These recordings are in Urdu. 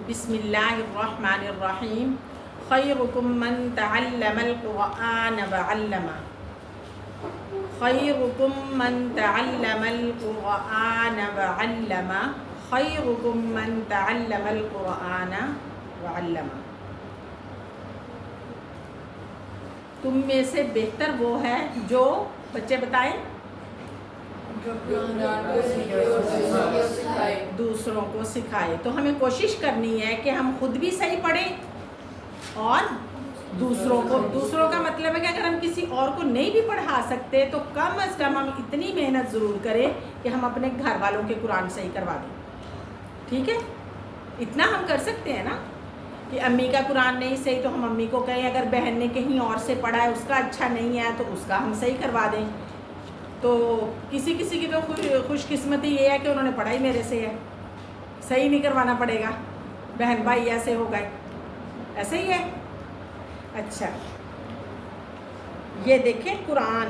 بسم اللہ الرحمن الرحیم خیرکم من تعلم القرآن وعلمہ خیرکم من تعلم القرآن وعلمہ خیرکم من تعلم القرآن وعلمہ تم میں سے بہتر وہ ہے جو بچے بتائیں دوسروں کو سکھائے. تو ہمیں کوشش کرنی ہے کہ ہم خود بھی صحیح پڑھیں اور دوسروں کا مطلب ہے کہ اگر ہم کسی اور کو نہیں بھی پڑھا سکتے تو کم از کم ہم اتنی محنت ضرور کریں کہ ہم اپنے گھر والوں کے قرآن صحیح کروا دیں. ٹھیک ہے, اتنا ہم کر سکتے ہیں نا کہ امی کا قرآن نہیں صحیح تو ہم امی کو کہیں, اگر بہن نے کہیں اور سے پڑھا ہے اس کا اچھا نہیں ہے تو اس کا ہم صحیح کروا دیں. تو کسی کی تو خوش قسمتی یہ ہے کہ انہوں نے پڑھا ہی میرے سے ہے, صحیح نہیں کروانا پڑے گا. بہن بھائی ایسے ہو گئے, ایسے ہی ہے. اچھا یہ دیکھیں قرآن,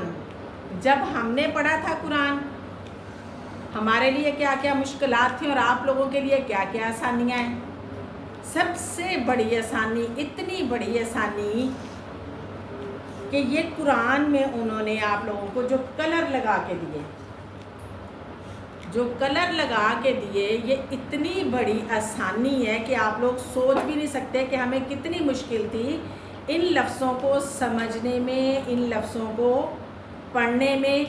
جب ہم نے پڑھا تھا قرآن ہمارے لیے کیا کیا مشکلات تھیں اور آپ لوگوں کے لیے کیا کیا آسانیاں ہیں. سب سے بڑی آسانی, اتنی بڑی آسانی کہ یہ قرآن میں انہوں نے آپ لوگوں کو جو کلر لگا کے دیے یہ اتنی بڑی آسانی ہے کہ آپ لوگ سوچ بھی نہیں سکتے کہ ہمیں کتنی مشکل تھی ان لفظوں کو سمجھنے میں, ان لفظوں کو پڑھنے میں,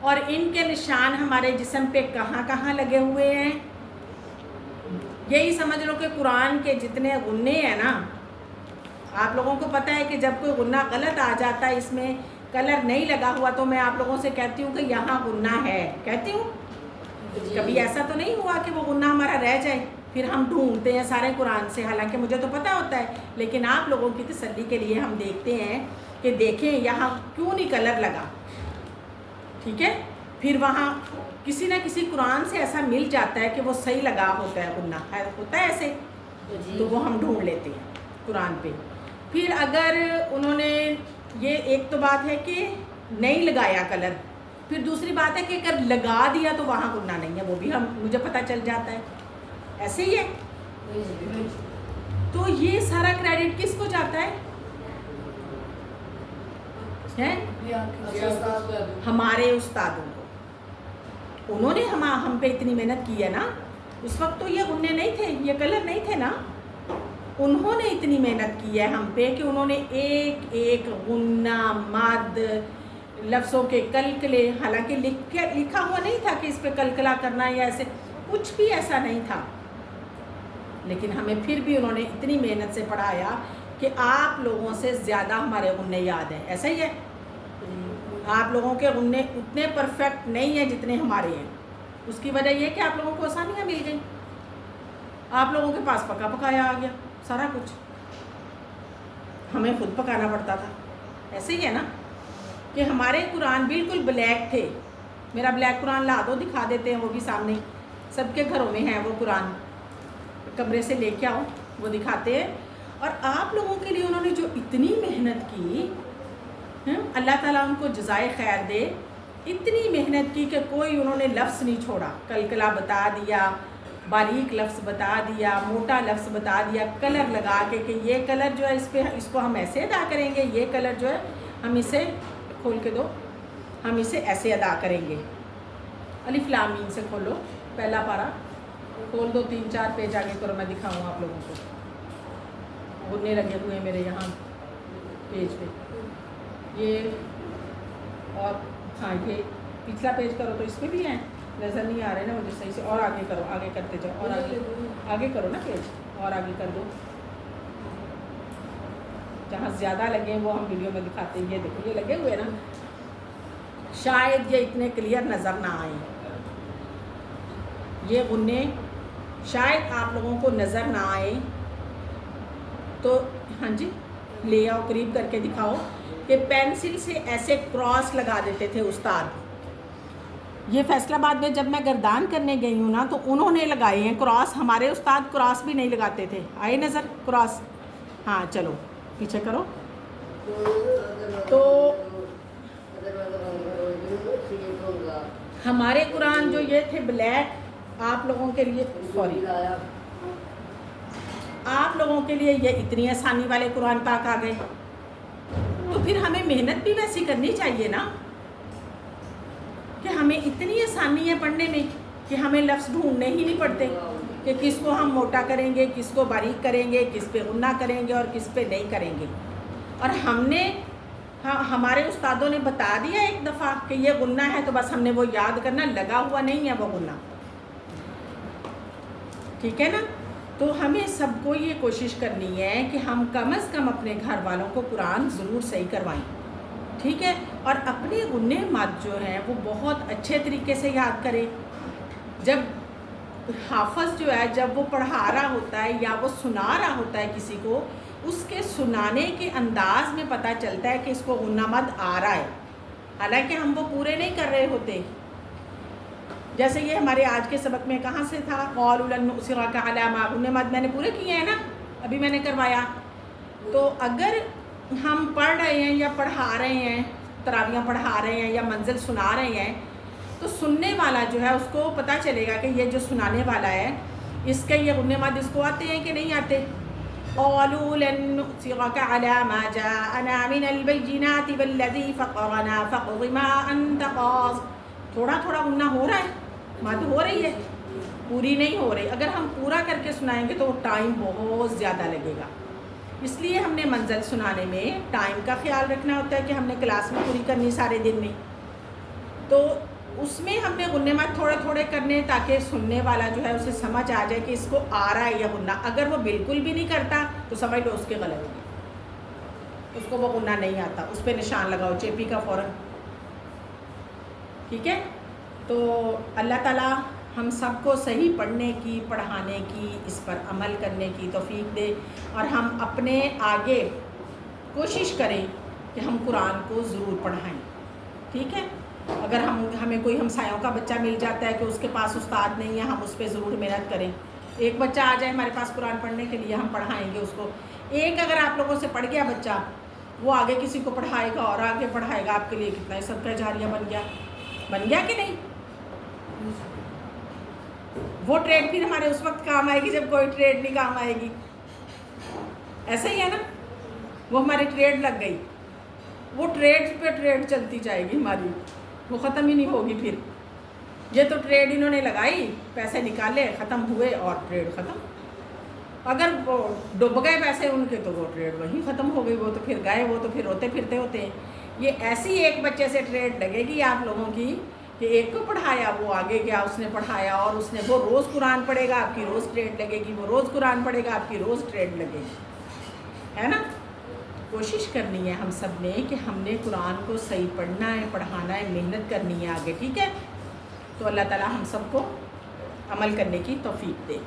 اور ان کے نشان ہمارے جسم پہ کہاں کہاں لگے ہوئے ہیں. یہی سمجھ لو کہ قرآن کے جتنے غنے ہیں نا, آپ لوگوں کو پتہ ہے کہ جب کوئی غنہ غلط آ جاتا ہے, اس میں کلر نہیں لگا ہوا, تو میں آپ لوگوں سے کہتی ہوں کہ یہاں غنہ ہے, کہتی ہوں. کبھی ایسا تو نہیں ہوا کہ وہ غنہ ہمارا رہ جائے, پھر ہم ڈھونڈتے ہیں سارے قرآن سے, حالانکہ مجھے تو پتہ ہوتا ہے, لیکن آپ لوگوں کی تسلی کے لیے ہم دیکھتے ہیں کہ دیکھیں یہاں کیوں نہیں کلر لگا. ٹھیک ہے, پھر وہاں کسی نہ کسی قرآن سے ایسا مل جاتا ہے کہ وہ صحیح لگا ہوتا ہے, غنہ ہوتا ہے ایسے, تو وہ ہم ڈھونڈ لیتے ہیں قرآن پہ. پھر اگر انہوں نے یہ ایک تو بات ہے کہ نہیں لگایا کلر, پھر دوسری بات ہے کہ اگر لگا دیا تو وہاں غنہ نہیں ہے, وہ بھی مجھے پتہ چل جاتا ہے. ایسے ہی ہے. تو یہ سارا کریڈٹ کس کو جاتا ہے؟ ہمارے استادوں کو. انہوں نے ہم پہ اتنی محنت کی ہے نا, اس وقت تو یہ غنے نہیں تھے, یہ کلر نہیں تھے نا. انہوں نے اتنی محنت کی ہے ہم پہ کہ انہوں نے ایک ایک غنہ مد لفظوں کے کلکلے, حالانکہ لکھا ہوا نہیں تھا کہ اس پہ کلکلا کرنا یا ایسے, کچھ بھی ایسا نہیں تھا, لیکن ہمیں پھر بھی انہوں نے اتنی محنت سے پڑھایا کہ آپ لوگوں سے زیادہ ہمارے غنے یاد ہیں. ایسا ہی ہے, آپ لوگوں کے غنے اتنے پرفیکٹ نہیں ہیں جتنے ہمارے ہیں. اس کی وجہ یہ کہ آپ لوگوں کو آسانیاں مل گئیں, آپ لوگوں کے پاس پکا پکایا آ گیا سارا کچھ, ہمیں خود پکانا پڑتا تھا. ایسے ہی ہے نا کہ ہمارے قرآن بالکل بلیک تھے. میرا بلیک قرآن لا دو, دکھا دیتے ہیں, وہ بھی سامنے سب کے گھروں میں ہیں وہ قرآن, کمرے سے لے کے آؤ, وہ دکھاتے ہیں. اور آپ لوگوں کے لیے انہوں نے جو اتنی محنت کی, اللہ تعالیٰ ان کو جزائے خیر دے, اتنی محنت کی کہ کوئی انہوں نے لفظ نہیں چھوڑا. کلکلا بتا دیا, باریک لفظ بتا دیا, موٹا لفظ بتا دیا, کلر لگا کے کہ یہ کلر جو ہے اس کو ہم ایسے ادا کریں گے, یہ کلر جو ہے ہم اسے کھول کے دو, ہم اسے ایسے ادا کریں گے. الف لام میم سے کھولو, پہلا پارا کھول دو, 3-4 پیج آگے کرو, میں دکھاؤں آپ لوگوں کو. غنے لگے ہوئے ہیں میرے یہاں پیج پہ, یہ اور ہاں یہ پچھلا پیج کرو تو اس پہ بھی ہیں, نظر نہیں آ رہے نا مجھے صحیح سے. اور آگے کرو, آگے کرتے جاؤ, اور آگے کرو نا پیج, اور آگے کر دو. جہاں زیادہ لگے ہیں وہ ہم ویڈیو میں دکھاتے ہیں. یہ دیکھو یہ لگے ہوئے نا, شاید یہ اتنے کلیئر نظر نہ آئیں, یہ غنے شاید آپ لوگوں کو نظر نہ آئیں. تو ہاں جی لے آؤ, قریب کر کے دکھاؤ کہ پینسل سے ایسے کراس لگا دیتے تھے استاد. یہ فیصل آباد میں جب میں گردان کرنے گئی ہوں نا تو انہوں نے لگائے ہیں کراس. ہمارے استاد کراس بھی نہیں لگاتے تھے. آئے نظر کراس؟ ہاں چلو پیچھے کرو. تو ہمارے قرآن جو یہ تھے بلیک, آپ لوگوں کے لیے سوری لوگوں کے لیے یہ اتنی آسانی والے قرآن پاک آ گئے، تو پھر ہمیں محنت بھی ویسی کرنی چاہیے نا کہ ہمیں اتنی آسانی ہے پڑھنے میں کہ ہمیں لفظ ڈھونڈنے ہی نہیں پڑتے کہ کس کو ہم موٹا کریں گے، کس کو باریک کریں گے، کس پہ غنہ کریں گے اور کس پہ نہیں کریں گے۔ اور ہمارے استادوں نے بتا دیا ایک دفعہ کہ یہ غنہ ہے تو بس ہم نے وہ یاد کرنا، لگا ہوا نہیں ہے وہ غنہ، ٹھیک ہے نا۔ تو ہمیں سب کو یہ کوشش کرنی ہے کہ ہم کم از کم اپنے گھر والوں کو قرآن ضرور صحیح کروائیں، ٹھیک ہے، اور اپنے غنہ مات جو ہیں وہ بہت اچھے طریقے سے یاد کریں۔ جب حافظ جو ہے جب وہ پڑھا رہا ہوتا ہے یا وہ سنا رہا ہوتا ہے کسی کو، اس کے سنانے کے انداز میں پتہ چلتا ہے کہ اس کو غنہ مد آ رہا ہے، حالانکہ ہم وہ پورے نہیں کر رہے ہوتے۔ جیسے یہ ہمارے آج کے سبق میں کہاں سے تھا، قالوا لن نؤثرک علی ما، غنہ مد میں نے پورے کیے ہیں نا، ابھی میں نے کروایا۔ تو اگر ہم پڑھ رہے ہیں یا پڑھا رہے ہیں، تراویح پڑھا رہے ہیں یا منزل سنا رہے ہیں، تو سننے والا جو ہے اس کو پتہ چلے گا کہ یہ جو سنانے والا ہے اس کے یہ غنہ مد اس کو آتے ہیں کہ نہیں آتے۔ قالوا لن نؤثرك على ما جاءنا من البينات والذي فطرنا فاقض ما انت قاض، تھوڑا تھوڑا غنہ ہو رہا ہے، مد ہو رہی ہے، پوری نہیں ہو رہی۔ اگر ہم پورا کر کے سنائیں گے تو ٹائم بہت زیادہ لگے گا، اس لیے ہم نے منزل سنانے میں ٹائم کا خیال رکھنا ہوتا ہے کہ ہم نے کلاس میں پوری کرنی سارے دن میں، تو اس میں ہم نے غنہ مد تھوڑے تھوڑے کرنے تاکہ سننے والا جو ہے اسے سمجھ آ جائے کہ اس کو آ رہا ہے یا غنہ۔ اگر وہ بالکل بھی نہیں کرتا تو سمجھ لو اس کے غلط ہے، اس کو وہ غنہ نہیں آتا، اس پہ نشان لگاؤ چیپی کا فوراً، ٹھیک ہے۔ تو اللہ تعالیٰ ہم سب کو صحیح پڑھنے کی، پڑھانے کی، اس پر عمل کرنے کی توفیق دے، اور ہم اپنے آگے کوشش کریں کہ ہم قرآن کو ضرور پڑھائیں، ٹھیک ہے۔ اگر ہمیں کوئی ہمسایوں کا بچہ مل جاتا ہے کہ اس کے پاس استاد نہیں ہے، ہم اس پہ ضرور محنت کریں۔ ایک بچہ آ جائے ہمارے پاس قرآن پڑھنے کے لیے، ہم پڑھائیں گے اس کو۔ ایک اگر آپ لوگوں سے پڑھ گیا بچہ، وہ آگے کسی کو پڑھائے گا اور آگے پڑھائے گا، آپ کے لیے کتنا ہی صدقہ جاریہ بن گیا کہ نہیں؟ وہ ٹریڈ پھر ہمارے اس وقت کام آئے گی جب کوئی ٹریڈ نہیں کام آئے گی، ایسا ہی ہے نا، وہ ہماری ٹریڈ لگ گئی، وہ ٹریڈ پہ ٹریڈ چلتی جائے گی ہماری، وہ ختم ہی نہیں ہوگی۔ پھر یہ تو ٹریڈ انہوں نے لگائی، پیسے نکالے، ختم ہوئے اور ٹریڈ ختم۔ اگر وہ ڈوب گئے پیسے ان کے تو وہ ٹریڈ وہیں ختم ہو گئی، وہ تو پھر گئے، وہ تو پھر روتے پھرتے ہوتے ہیں۔ یہ ایسی ایک بچے سے ٹریڈ لگے گی آپ لوگوں کی کہ ایک کو پڑھایا، وہ آگے گیا، اس نے پڑھایا، اور اس نے وہ روز قرآن پڑھے گا، آپ کی روز ٹریڈ لگے گی، وہ روز قرآن پڑھے گا، آپ کی روز ٹریڈ لگے گی، ہے نا۔ کوشش کرنی ہے ہم سب نے کہ ہم نے قرآن کو صحیح پڑھنا ہے، پڑھانا ہے، محنت کرنی ہے آگے، ٹھیک ہے۔ تو اللہ تعالیٰ ہم سب کو عمل کرنے کی توفیق دے۔